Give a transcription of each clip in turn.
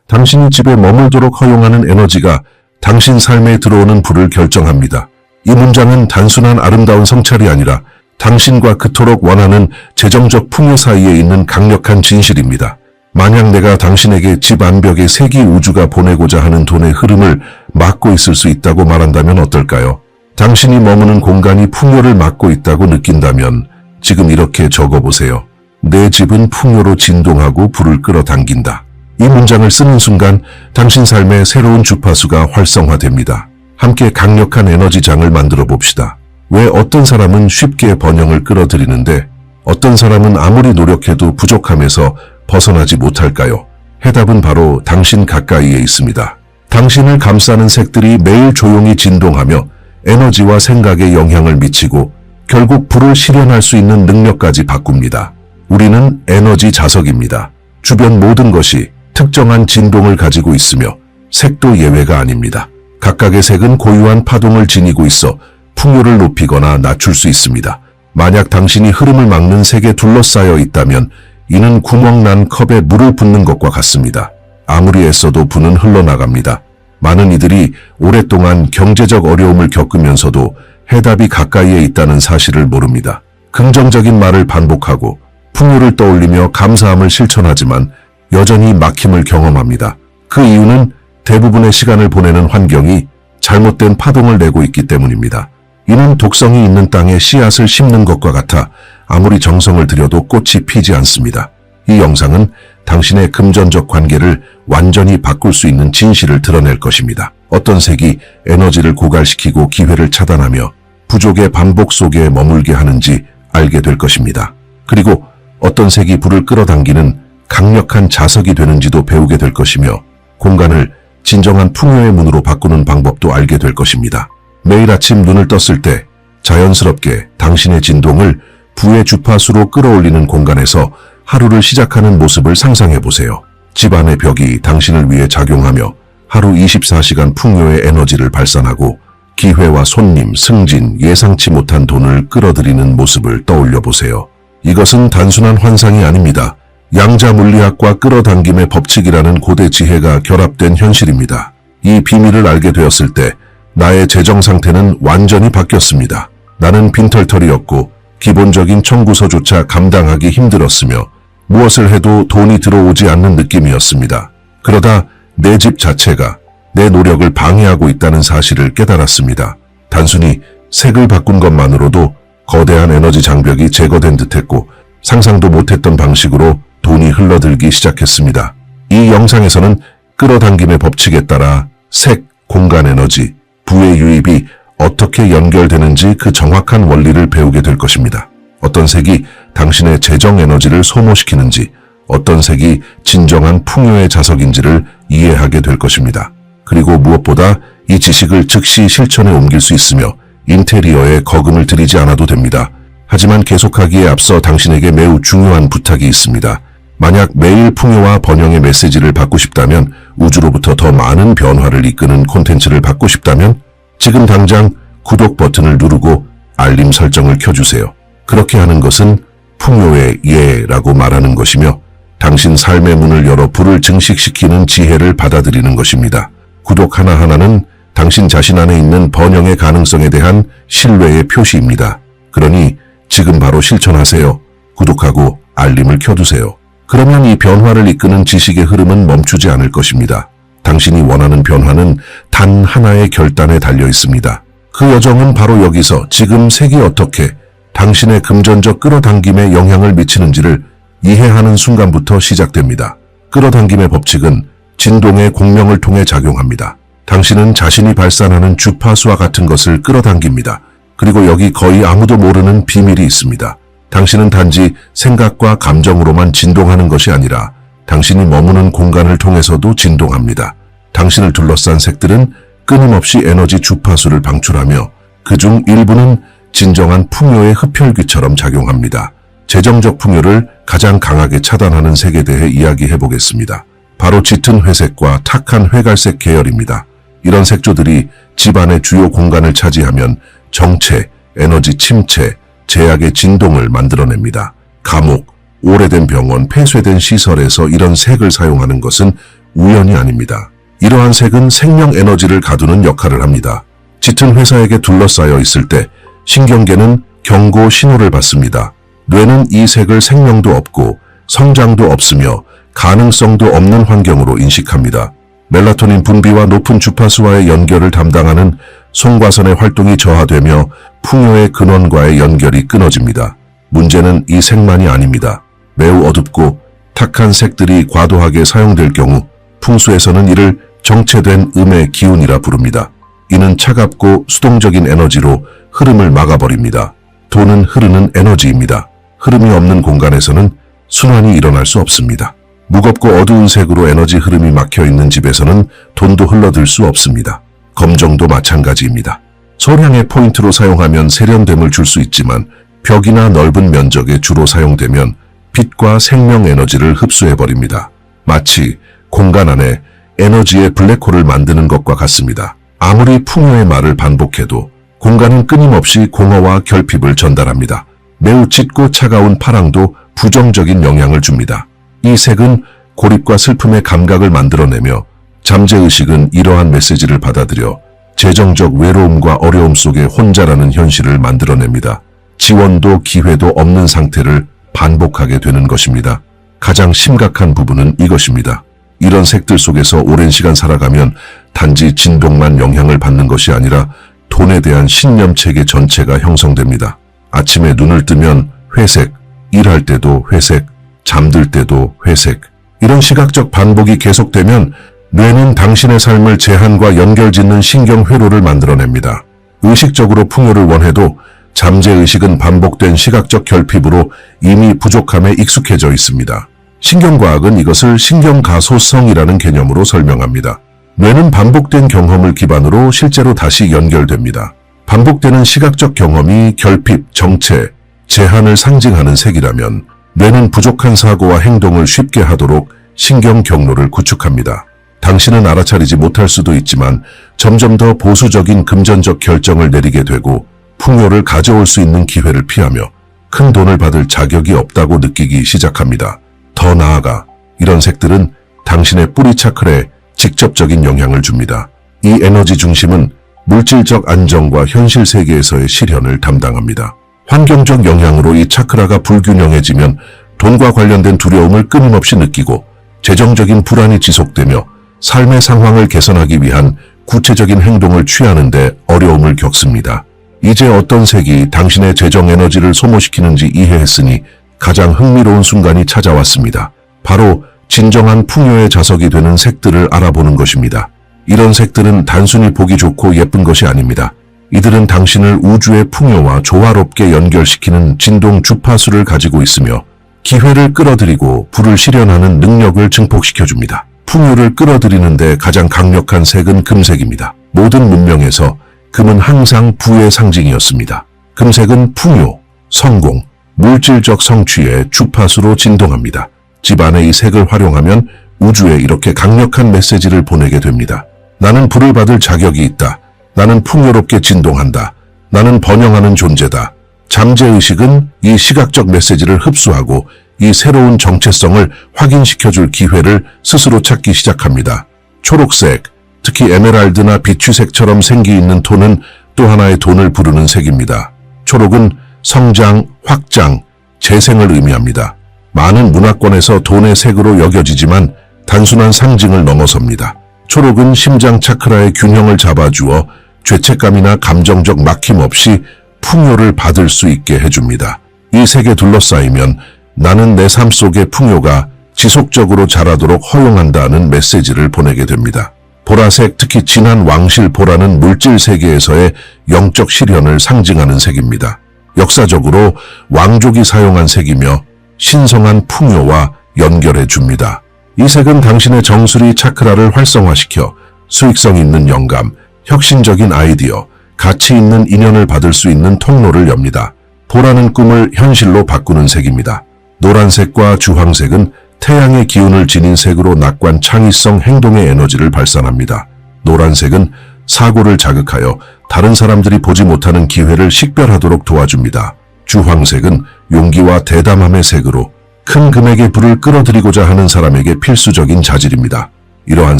당신이 집에 머물도록 허용하는 에너지가 당신 삶에 들어오는 불을 결정합니다. 이 문장은 단순한 아름다운 성찰이 아니라 당신과 그토록 원하는 재정적 풍요 사이에 있는 강력한 진실입니다. 만약 내가 당신에게 집 안벽에 세기 우주가 보내고자 하는 돈의 흐름을 막고 있을 수 있다고 말한다면 어떨까요? 당신이 머무는 공간이 풍요를 막고 있다고 느낀다면 지금 이렇게 적어보세요. 내 집은 풍요로 진동하고 불을 끌어당긴다. 이 문장을 쓰는 순간 당신 삶의 새로운 주파수가 활성화됩니다. 함께 강력한 에너지장을 만들어 봅시다. 왜 어떤 사람은 쉽게 번영을 끌어들이는데 어떤 사람은 아무리 노력해도 부족함에서 벗어나지 못할까요? 해답은 바로 당신 가까이에 있습니다. 당신을 감싸는 색들이 매일 조용히 진동하며 에너지와 생각에 영향을 미치고 결국 불을 실현할 수 있는 능력까지 바꿉니다. 우리는 에너지 자석입니다. 주변 모든 것이 특정한 진동을 가지고 있으며 색도 예외가 아닙니다. 각각의 색은 고유한 파동을 지니고 있어 풍요를 높이거나 낮출 수 있습니다. 만약 당신이 흐름을 막는 색에 둘러싸여 있다면 이는 구멍난 컵에 물을 붓는 것과 같습니다. 아무리 애써도 불은 흘러나갑니다. 많은 이들이 오랫동안 경제적 어려움을 겪으면서도 해답이 가까이에 있다는 사실을 모릅니다. 긍정적인 말을 반복하고 풍요를 떠올리며 감사함을 실천하지만 여전히 막힘을 경험합니다. 그 이유는 대부분의 시간을 보내는 환경이 잘못된 파동을 내고 있기 때문입니다. 이는 독성이 있는 땅에 씨앗을 심는 것과 같아 아무리 정성을 들여도 꽃이 피지 않습니다. 이 영상은 당신의 금전적 관계를 완전히 바꿀 수 있는 진실을 드러낼 것입니다. 어떤 색이 에너지를 고갈시키고 기회를 차단하며 부족의 반복 속에 머물게 하는지 알게 될 것입니다. 그리고 어떤 색이 불을 끌어당기는 강력한 자석이 되는지도 배우게 될 것이며 공간을 진정한 풍요의 문으로 바꾸는 방법도 알게 될 것입니다. 매일 아침 눈을 떴을 때 자연스럽게 당신의 진동을 부의 주파수로 끌어올리는 공간에서 하루를 시작하는 모습을 상상해 보세요. 집안의 벽이 당신을 위해 작용하며 하루 24시간 풍요의 에너지를 발산하고 기회와 손님, 승진, 예상치 못한 돈을 끌어들이는 모습을 떠올려 보세요. 이것은 단순한 환상이 아닙니다. 양자 물리학과 끌어당김의 법칙이라는 고대 지혜가 결합된 현실입니다. 이 비밀을 알게 되었을 때 나의 재정 상태는 완전히 바뀌었습니다. 나는 빈털터리였고 기본적인 청구서조차 감당하기 힘들었으며 무엇을 해도 돈이 들어오지 않는 느낌이었습니다. 그러다 내 집 자체가 내 노력을 방해하고 있다는 사실을 깨달았습니다. 단순히 색을 바꾼 것만으로도 거대한 에너지 장벽이 제거된 듯했고 상상도 못했던 방식으로 돈이 흘러들기 시작했습니다. 이 영상에서는 끌어당김의 법칙에 따라 색, 공간 에너지, 부의 유입이 어떻게 연결되는지 그 정확한 원리를 배우게 될 것입니다. 어떤 색이 당신의 재정 에너지를 소모시키는지, 어떤 색이 진정한 풍요의 자석인지를 이해하게 될 것입니다. 그리고 무엇보다 이 지식을 즉시 실천에 옮길 수 있으며 인테리어에 거금을 들이지 않아도 됩니다. 하지만 계속하기에 앞서 당신에게 매우 중요한 부탁이 있습니다. 만약 매일 풍요와 번영의 메시지를 받고 싶다면, 우주로부터 더 많은 변화를 이끄는 콘텐츠를 받고 싶다면 지금 당장 구독 버튼을 누르고 알림 설정을 켜주세요. 그렇게 하는 것은 풍요의 예라고 말하는 것이며 당신 삶의 문을 열어 불을 증식시키는 지혜를 받아들이는 것입니다. 구독 하나하나는 당신 자신 안에 있는 번영의 가능성에 대한 신뢰의 표시입니다. 그러니 지금 바로 실천하세요. 구독하고 알림을 켜두세요. 그러면 이 변화를 이끄는 지식의 흐름은 멈추지 않을 것입니다. 당신이 원하는 변화는 단 하나의 결단에 달려 있습니다. 그 여정은 바로 여기서 지금 색이 어떻게 당신의 금전적 끌어당김에 영향을 미치는지를 이해하는 순간부터 시작됩니다. 끌어당김의 법칙은 진동의 공명을 통해 작용합니다. 당신은 자신이 발산하는 주파수와 같은 것을 끌어당깁니다. 그리고 여기 거의 아무도 모르는 비밀이 있습니다. 당신은 단지 생각과 감정으로만 진동하는 것이 아니라 당신이 머무는 공간을 통해서도 진동합니다. 당신을 둘러싼 색들은 끊임없이 에너지 주파수를 방출하며 그중 일부는 진정한 풍요의 흡혈귀처럼 작용합니다. 재정적 풍요를 가장 강하게 차단하는 색에 대해 이야기해 보겠습니다. 바로 짙은 회색과 탁한 회갈색 계열입니다. 이런 색조들이 집안의 주요 공간을 차지하면 정체, 에너지 침체, 제약의 진동을 만들어냅니다. 감옥, 오래된 병원, 폐쇄된 시설에서 이런 색을 사용하는 것은 우연이 아닙니다. 이러한 색은 생명 에너지를 가두는 역할을 합니다. 짙은 회사에게 둘러싸여 있을 때 신경계는 경고 신호를 받습니다. 뇌는 이 색을 생명도 없고 성장도 없으며 가능성도 없는 환경으로 인식합니다. 멜라토닌 분비와 높은 주파수와의 연결을 담당하는 송과선의 활동이 저하되며 풍요의 근원과의 연결이 끊어집니다. 문제는 이 색만이 아닙니다. 매우 어둡고 탁한 색들이 과도하게 사용될 경우 풍수에서는 이를 정체된 음의 기운이라 부릅니다. 이는 차갑고 수동적인 에너지로 흐름을 막아버립니다. 돈은 흐르는 에너지입니다. 흐름이 없는 공간에서는 순환이 일어날 수 없습니다. 무겁고 어두운 색으로 에너지 흐름이 막혀있는 집에서는 돈도 흘러들 수 없습니다. 검정도 마찬가지입니다. 소량의 포인트로 사용하면 세련됨을 줄 수 있지만 벽이나 넓은 면적에 주로 사용되면 빛과 생명 에너지를 흡수해버립니다. 마치 공간 안에 에너지의 블랙홀을 만드는 것과 같습니다. 아무리 풍요의 말을 반복해도 공간은 끊임없이 공허와 결핍을 전달합니다. 매우 짙고 차가운 파랑도 부정적인 영향을 줍니다. 이 색은 고립과 슬픔의 감각을 만들어내며 잠재의식은 이러한 메시지를 받아들여 재정적 외로움과 어려움 속에 혼자라는 현실을 만들어냅니다. 지원도 기회도 없는 상태를 반복하게 되는 것입니다. 가장 심각한 부분은 이것입니다. 이런 색들 속에서 오랜 시간 살아가면 단지 진동만 영향을 받는 것이 아니라 돈에 대한 신념체계 전체가 형성됩니다. 아침에 눈을 뜨면 회색, 일할 때도 회색, 잠들 때도 회색. 이런 시각적 반복이 계속되면 뇌는 당신의 삶을 제한과 연결짓는 신경 회로를 만들어냅니다. 의식적으로 풍요를 원해도 잠재의식은 반복된 시각적 결핍으로 이미 부족함에 익숙해져 있습니다. 신경과학은 이것을 신경가소성이라는 개념으로 설명합니다. 뇌는 반복된 경험을 기반으로 실제로 다시 연결됩니다. 반복되는 시각적 경험이 결핍, 정체, 제한을 상징하는 색이라면 뇌는 부족한 사고와 행동을 쉽게 하도록 신경 경로를 구축합니다. 당신은 알아차리지 못할 수도 있지만 점점 더 보수적인 금전적 결정을 내리게 되고 풍요를 가져올 수 있는 기회를 피하며 큰 돈을 받을 자격이 없다고 느끼기 시작합니다. 더 나아가 이런 색들은 당신의 뿌리 차크라에 직접적인 영향을 줍니다. 이 에너지 중심은 물질적 안정과 현실 세계에서의 실현을 담당합니다. 환경적 영향으로 이 차크라가 불균형해지면 돈과 관련된 두려움을 끊임없이 느끼고 재정적인 불안이 지속되며 삶의 상황을 개선하기 위한 구체적인 행동을 취하는 데 어려움을 겪습니다. 이제 어떤 색이 당신의 재정 에너지를 소모시키는지 이해했으니 가장 흥미로운 순간이 찾아왔습니다. 바로 진정한 풍요의 자석이 되는 색들을 알아보는 것입니다. 이런 색들은 단순히 보기 좋고 예쁜 것이 아닙니다. 이들은 당신을 우주의 풍요와 조화롭게 연결시키는 진동 주파수를 가지고 있으며 기회를 끌어들이고 불을 실현하는 능력을 증폭시켜줍니다. 풍요를 끌어들이는데 가장 강력한 색은 금색입니다. 모든 문명에서 금은 항상 부의 상징이었습니다. 금색은 풍요, 성공, 물질적 성취의 주파수로 진동합니다. 집안에 이 색을 활용하면 우주에 이렇게 강력한 메시지를 보내게 됩니다. 나는 불을 받을 자격이 있다. 나는 풍요롭게 진동한다. 나는 번영하는 존재다. 잠재의식은 이 시각적 메시지를 흡수하고 이 새로운 정체성을 확인시켜줄 기회를 스스로 찾기 시작합니다. 초록색, 특히 에메랄드나 비추색처럼 생기 있는 톤은 또 하나의 돈을 부르는 색입니다. 초록은 성장, 확장, 재생을 의미합니다. 많은 문화권에서 돈의 색으로 여겨지지만 단순한 상징을 넘어섭니다. 초록은 심장 차크라의 균형을 잡아주어 죄책감이나 감정적 막힘 없이 풍요를 받을 수 있게 해줍니다. 이 색에 둘러싸이면 나는 내 삶 속의 풍요가 지속적으로 자라도록 허용한다는 메시지를 보내게 됩니다. 보라색, 특히 진한 왕실 보라는 물질 세계에서의 영적 실현을 상징하는 색입니다. 역사적으로 왕족이 사용한 색이며 신성한 풍요와 연결해 줍니다. 이 색은 당신의 정수리 차크라를 활성화시켜 수익성 있는 영감, 혁신적인 아이디어, 가치 있는 인연을 받을 수 있는 통로를 엽니다. 보라는 꿈을 현실로 바꾸는 색입니다. 노란색과 주황색은 태양의 기운을 지닌 색으로 낙관, 창의성, 행동의 에너지를 발산합니다. 노란색은 사고를 자극하여 다른 사람들이 보지 못하는 기회를 식별하도록 도와줍니다. 주황색은 용기와 대담함의 색으로 큰 금액의 불을 끌어들이고자 하는 사람에게 필수적인 자질입니다. 이러한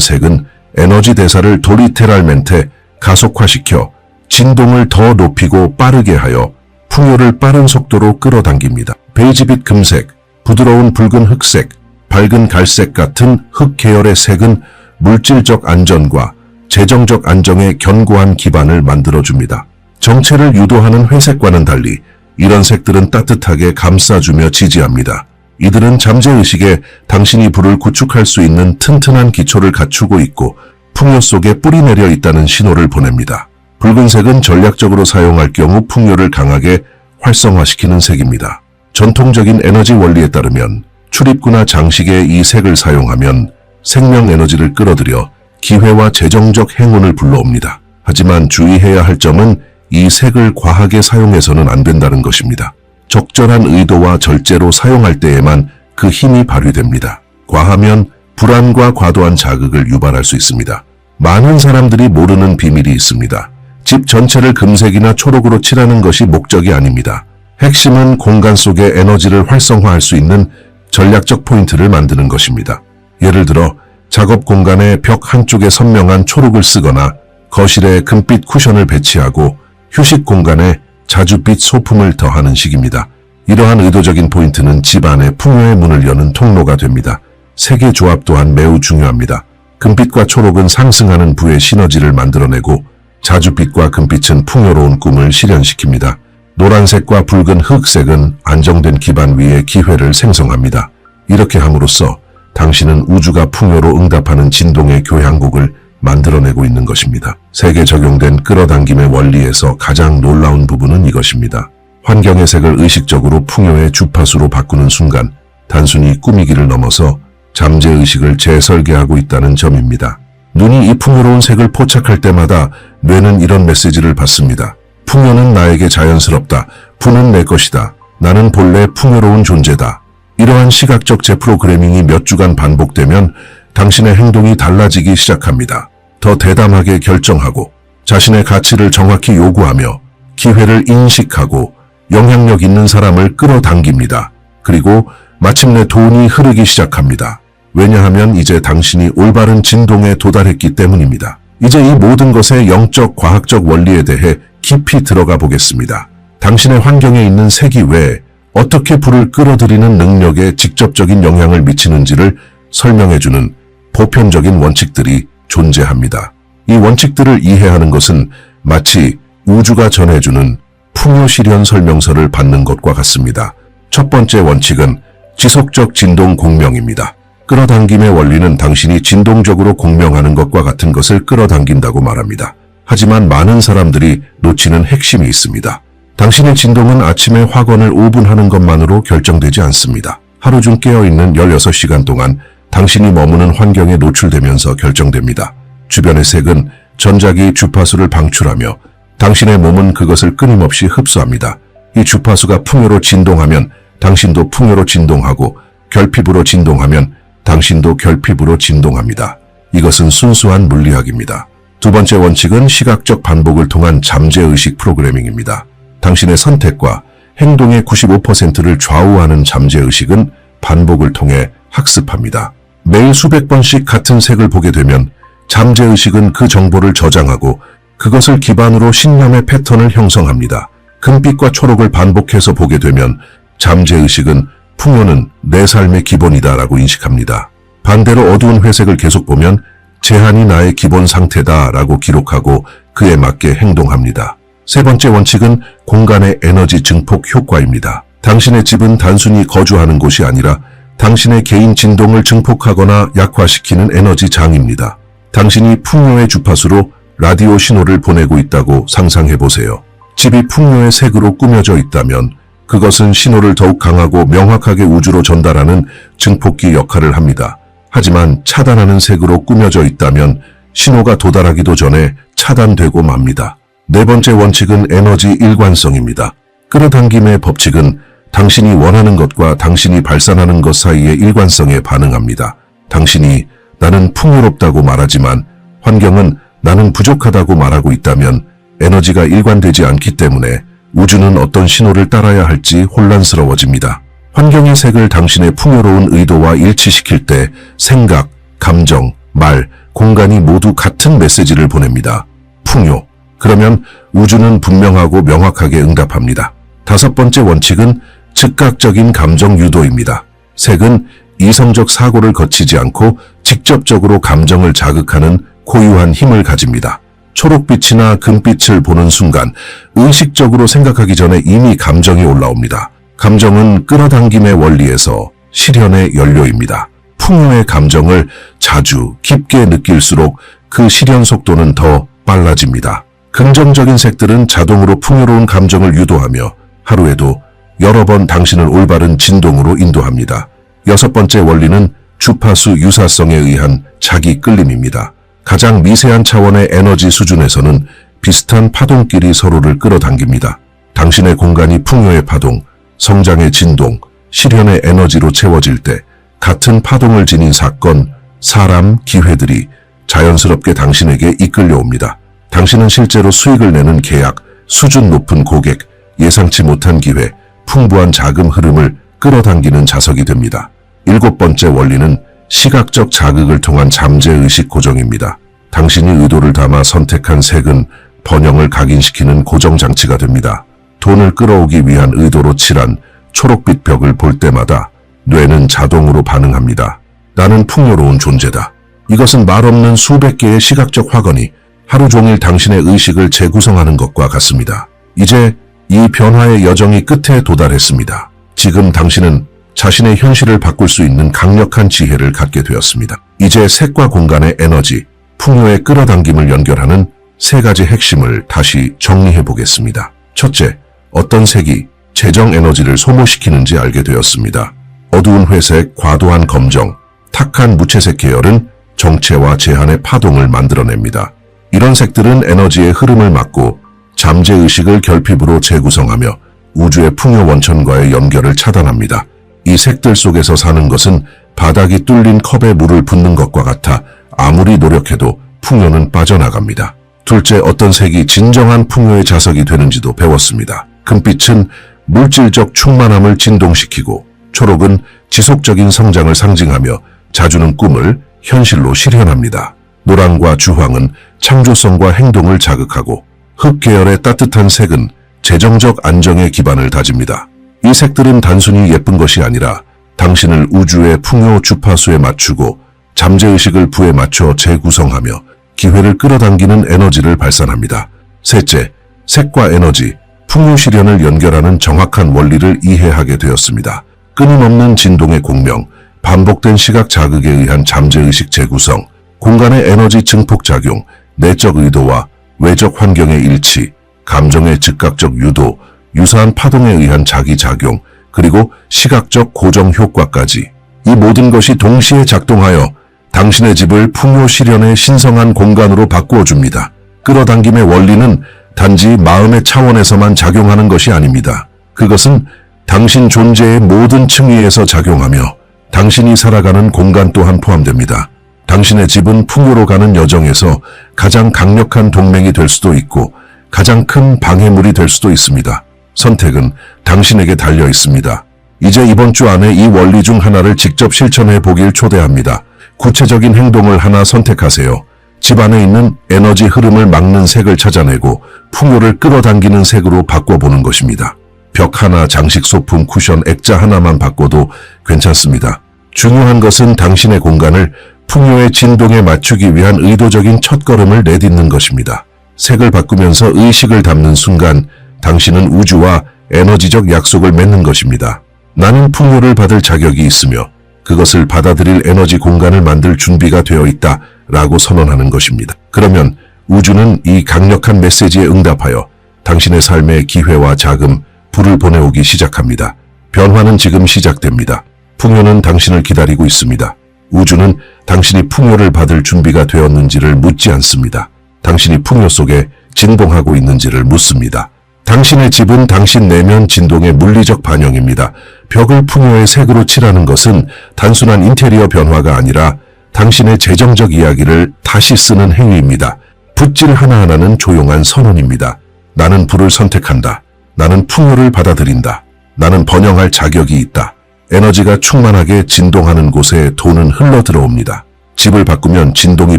색은 에너지 대사를 도리테랄멘테 가속화시켜 진동을 더 높이고 빠르게 하여 풍요를 빠른 속도로 끌어당깁니다. 베이지빛 금색, 부드러운 붉은 흑색, 밝은 갈색 같은 흑 계열의 색은 물질적 안전과 재정적 안정의 견고한 기반을 만들어줍니다. 정체를 유도하는 회색과는 달리 이런 색들은 따뜻하게 감싸주며 지지합니다. 이들은 잠재의식에 당신이 불을 구축할 수 있는 튼튼한 기초를 갖추고 있고 풍요 속에 뿌리내려 있다는 신호를 보냅니다. 붉은색은 전략적으로 사용할 경우 풍요를 강하게 활성화시키는 색입니다. 전통적인 에너지 원리에 따르면 출입구나 장식에 이 색을 사용하면 생명 에너지를 끌어들여 기회와 재정적 행운을 불러옵니다. 하지만 주의해야 할 점은 이 색을 과하게 사용해서는 안 된다는 것입니다. 적절한 의도와 절제로 사용할 때에만 그 힘이 발휘됩니다. 과하면 불안과 과도한 자극을 유발할 수 있습니다. 많은 사람들이 모르는 비밀이 있습니다. 집 전체를 금색이나 초록으로 칠하는 것이 목적이 아닙니다. 핵심은 공간 속의 에너지를 활성화할 수 있는 전략적 포인트를 만드는 것입니다. 예를 들어 작업 공간의 벽 한쪽에 선명한 초록을 쓰거나 거실에 금빛 쿠션을 배치하고 휴식 공간에 자줏빛 소품을 더하는 식입니다. 이러한 의도적인 포인트는 집안의 풍요의 문을 여는 통로가 됩니다. 색의 조합 또한 매우 중요합니다. 금빛과 초록은 상승하는 부의 시너지를 만들어내고 자줏빛과 금빛은 풍요로운 꿈을 실현시킵니다. 노란색과 붉은 흑색은 안정된 기반 위에 기회를 생성합니다. 이렇게 함으로써 당신은 우주가 풍요로 응답하는 진동의 교향곡을 만들어내고 있는 것입니다. 색에 적용된 끌어당김의 원리에서 가장 놀라운 부분은 이것입니다. 환경의 색을 의식적으로 풍요의 주파수로 바꾸는 순간 단순히 꾸미기를 넘어서 잠재의식을 재설계하고 있다는 점입니다. 눈이 이 풍요로운 색을 포착할 때마다 뇌는 이런 메시지를 받습니다. 풍요는 나에게 자연스럽다. 부는 내 것이다. 나는 본래 풍요로운 존재다. 이러한 시각적 재프로그래밍이 몇 주간 반복되면 당신의 행동이 달라지기 시작합니다. 더 대담하게 결정하고 자신의 가치를 정확히 요구하며 기회를 인식하고 영향력 있는 사람을 끌어당깁니다. 그리고 마침내 돈이 흐르기 시작합니다. 왜냐하면 이제 당신이 올바른 진동에 도달했기 때문입니다. 이제 이 모든 것의 영적 과학적 원리에 대해 깊이 들어가 보겠습니다. 당신의 환경에 있는 색이 왜 어떻게 불을 끌어들이는 능력에 직접적인 영향을 미치는지를 설명해주는 보편적인 원칙들이 존재합니다. 이 원칙들을 이해하는 것은 마치 우주가 전해주는 풍요 실현 설명서를 받는 것과 같습니다. 첫 번째 원칙은 지속적 진동 공명입니다. 끌어당김의 원리는 당신이 진동적으로 공명하는 것과 같은 것을 끌어당긴다고 말합니다. 하지만 많은 사람들이 놓치는 핵심이 있습니다. 당신의 진동은 아침에 확언을 5분 하는 것만으로 결정되지 않습니다. 하루 중 깨어있는 16시간 동안 당신이 머무는 환경에 노출되면서 결정됩니다. 주변의 색은 전자기 주파수를 방출하며 당신의 몸은 그것을 끊임없이 흡수합니다. 이 주파수가 풍요로 진동하면 당신도 풍요로 진동하고 결핍으로 진동하면 당신도 결핍으로 진동합니다. 이것은 순수한 물리학입니다. 두 번째 원칙은 시각적 반복을 통한 잠재의식 프로그래밍입니다. 당신의 선택과 행동의 95%를 좌우하는 잠재의식은 반복을 통해 학습합니다. 매일 수백 번씩 같은 색을 보게 되면 잠재의식은 그 정보를 저장하고 그것을 기반으로 신념의 패턴을 형성합니다. 금빛과 초록을 반복해서 보게 되면 잠재의식은 풍요는 내 삶의 기본이다라고 인식합니다. 반대로 어두운 회색을 계속 보면 제한이 나의 기본 상태다라고 기록하고 그에 맞게 행동합니다. 세 번째 원칙은 공간의 에너지 증폭 효과입니다. 당신의 집은 단순히 거주하는 곳이 아니라 당신의 개인 진동을 증폭하거나 약화시키는 에너지장입니다. 당신이 풍요의 주파수로 라디오 신호를 보내고 있다고 상상해보세요. 집이 풍요의 색으로 꾸며져 있다면 그것은 신호를 더욱 강하고 명확하게 우주로 전달하는 증폭기 역할을 합니다. 하지만 차단하는 색으로 꾸며져 있다면 신호가 도달하기도 전에 차단되고 맙니다. 네 번째 원칙은 에너지 일관성입니다. 끌어당김의 법칙은 당신이 원하는 것과 당신이 발산하는 것 사이의 일관성에 반응합니다. 당신이 나는 풍요롭다고 말하지만 환경은 나는 부족하다고 말하고 있다면 에너지가 일관되지 않기 때문에 우주는 어떤 신호를 따라야 할지 혼란스러워집니다. 환경의 색을 당신의 풍요로운 의도와 일치시킬 때 생각, 감정, 말, 공간이 모두 같은 메시지를 보냅니다. 풍요. 그러면 우주는 분명하고 명확하게 응답합니다. 5번째 원칙은 즉각적인 감정 유도입니다. 색은 이성적 사고를 거치지 않고 직접적으로 감정을 자극하는 고유한 힘을 가집니다. 초록빛이나 금빛을 보는 순간 의식적으로 생각하기 전에 이미 감정이 올라옵니다. 감정은 끌어당김의 원리에서 실현의 연료입니다. 풍요의 감정을 자주 깊게 느낄수록 그 실현 속도는 더 빨라집니다. 긍정적인 색들은 자동으로 풍요로운 감정을 유도하며 하루에도 여러 번 당신을 올바른 진동으로 인도합니다. 6번째 원리는 주파수 유사성에 의한 자기 끌림입니다. 가장 미세한 차원의 에너지 수준에서는 비슷한 파동끼리 서로를 끌어당깁니다. 당신의 공간이 풍요의 파동, 성장의 진동, 실현의 에너지로 채워질 때 같은 파동을 지닌 사건, 사람, 기회들이 자연스럽게 당신에게 이끌려옵니다. 당신은 실제로 수익을 내는 계약, 수준 높은 고객, 예상치 못한 기회, 풍부한 자금 흐름을 끌어당기는 자석이 됩니다. 7번째 원리는 시각적 자극을 통한 잠재의식 고정입니다. 당신이 의도를 담아 선택한 색은 번영을 각인시키는 고정장치가 됩니다. 돈을 끌어오기 위한 의도로 칠한 초록빛 벽을 볼 때마다 뇌는 자동으로 반응합니다. 나는 풍요로운 존재다. 이것은 말없는 수백 개의 시각적 확언이 하루 종일 당신의 의식을 재구성하는 것과 같습니다. 이제 이 변화의 여정이 끝에 도달했습니다. 지금 당신은 자신의 현실을 바꿀 수 있는 강력한 지혜를 갖게 되었습니다. 이제 색과 공간의 에너지, 풍요의 끌어당김을 연결하는 3가지 핵심을 다시 정리해 보겠습니다. 첫째, 어떤 색이 재정 에너지를 소모시키는지 알게 되었습니다. 어두운 회색, 과도한 검정, 탁한 무채색 계열은 정체와 제한의 파동을 만들어냅니다. 이런 색들은 에너지의 흐름을 막고 잠재의식을 결핍으로 재구성하며 우주의 풍요 원천과의 연결을 차단합니다. 이 색들 속에서 사는 것은 바닥이 뚫린 컵에 물을 붓는 것과 같아 아무리 노력해도 풍요는 빠져나갑니다. 둘째, 어떤 색이 진정한 풍요의 자석이 되는지도 배웠습니다. 금빛은 물질적 충만함을 진동시키고 초록은 지속적인 성장을 상징하며 자주는 꿈을 현실로 실현합니다. 노랑과 주황은 창조성과 행동을 자극하고 흑 계열의 따뜻한 색은 재정적 안정의 기반을 다집니다. 이 색들은 단순히 예쁜 것이 아니라 당신을 우주의 풍요 주파수에 맞추고 잠재의식을 부에 맞춰 재구성하며 기회를 끌어당기는 에너지를 발산합니다. 셋째, 색과 에너지, 풍요 실현을 연결하는 정확한 원리를 이해하게 되었습니다. 끊임없는 진동의 공명, 반복된 시각 자극에 의한 잠재의식 재구성, 공간의 에너지 증폭작용, 내적 의도와 외적 환경의 일치, 감정의 즉각적 유도, 유사한 파동에 의한 자기작용, 그리고 시각적 고정 효과까지 이 모든 것이 동시에 작동하여 당신의 집을 풍요 실현의 신성한 공간으로 바꾸어 줍니다. 끌어당김의 원리는 단지 마음의 차원에서만 작용하는 것이 아닙니다. 그것은 당신 존재의 모든 층위에서 작용하며 당신이 살아가는 공간 또한 포함됩니다. 당신의 집은 풍요로 가는 여정에서 가장 강력한 동맹이 될 수도 있고 가장 큰 방해물이 될 수도 있습니다. 선택은 당신에게 달려 있습니다. 이제 이번 주 안에 이 원리 중 하나를 직접 실천해 보길 초대합니다. 구체적인 행동을 하나 선택하세요. 집 안에 있는 에너지 흐름을 막는 색을 찾아내고 풍요를 끌어당기는 색으로 바꿔보는 것입니다. 벽 하나, 장식 소품, 쿠션, 액자 하나만 바꿔도 괜찮습니다. 중요한 것은 당신의 공간을 풍요의 진동에 맞추기 위한 의도적인 첫걸음을 내딛는 것입니다. 색을 바꾸면서 의식을 담는 순간 당신은 우주와 에너지적 약속을 맺는 것입니다. 나는 풍요를 받을 자격이 있으며 그것을 받아들일 에너지 공간을 만들 준비가 되어 있다 라고 선언하는 것입니다. 그러면 우주는 이 강력한 메시지에 응답하여 당신의 삶에 기회와 자금, 불을 보내오기 시작합니다. 변화는 지금 시작됩니다. 풍요는 당신을 기다리고 있습니다. 우주는 당신이 풍요를 받을 준비가 되었는지를 묻지 않습니다. 당신이 풍요 속에 진동하고 있는지를 묻습니다. 당신의 집은 당신 내면 진동의 물리적 반영입니다. 벽을 풍요의 색으로 칠하는 것은 단순한 인테리어 변화가 아니라 당신의 재정적 이야기를 다시 쓰는 행위입니다. 붓질 하나하나는 조용한 선언입니다. 나는 불을 선택한다. 나는 풍요를 받아들인다. 나는 번영할 자격이 있다. 에너지가 충만하게 진동하는 곳에 돈은 흘러 들어옵니다. 집을 바꾸면 진동이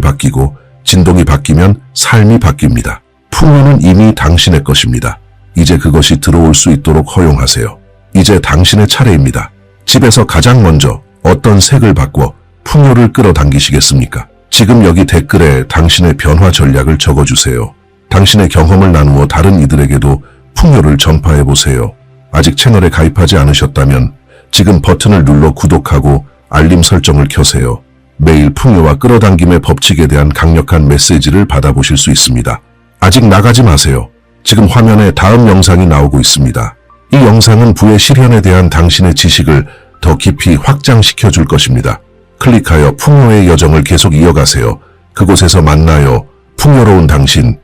바뀌고 진동이 바뀌면 삶이 바뀝니다. 풍요는 이미 당신의 것입니다. 이제 그것이 들어올 수 있도록 허용하세요. 이제 당신의 차례입니다. 집에서 가장 먼저 어떤 색을 바꿔 풍요를 끌어당기시겠습니까? 지금 여기 댓글에 당신의 변화 전략을 적어주세요. 당신의 경험을 나누어 다른 이들에게도 풍요를 전파해보세요. 아직 채널에 가입하지 않으셨다면 지금 버튼을 눌러 구독하고 알림 설정을 켜세요. 매일 풍요와 끌어당김의 법칙에 대한 강력한 메시지를 받아보실 수 있습니다. 아직 나가지 마세요. 지금 화면에 다음 영상이 나오고 있습니다. 이 영상은 부의 실현에 대한 당신의 지식을 더 깊이 확장시켜 줄 것입니다. 클릭하여 풍요의 여정을 계속 이어가세요. 그곳에서 만나요. 풍요로운 당신.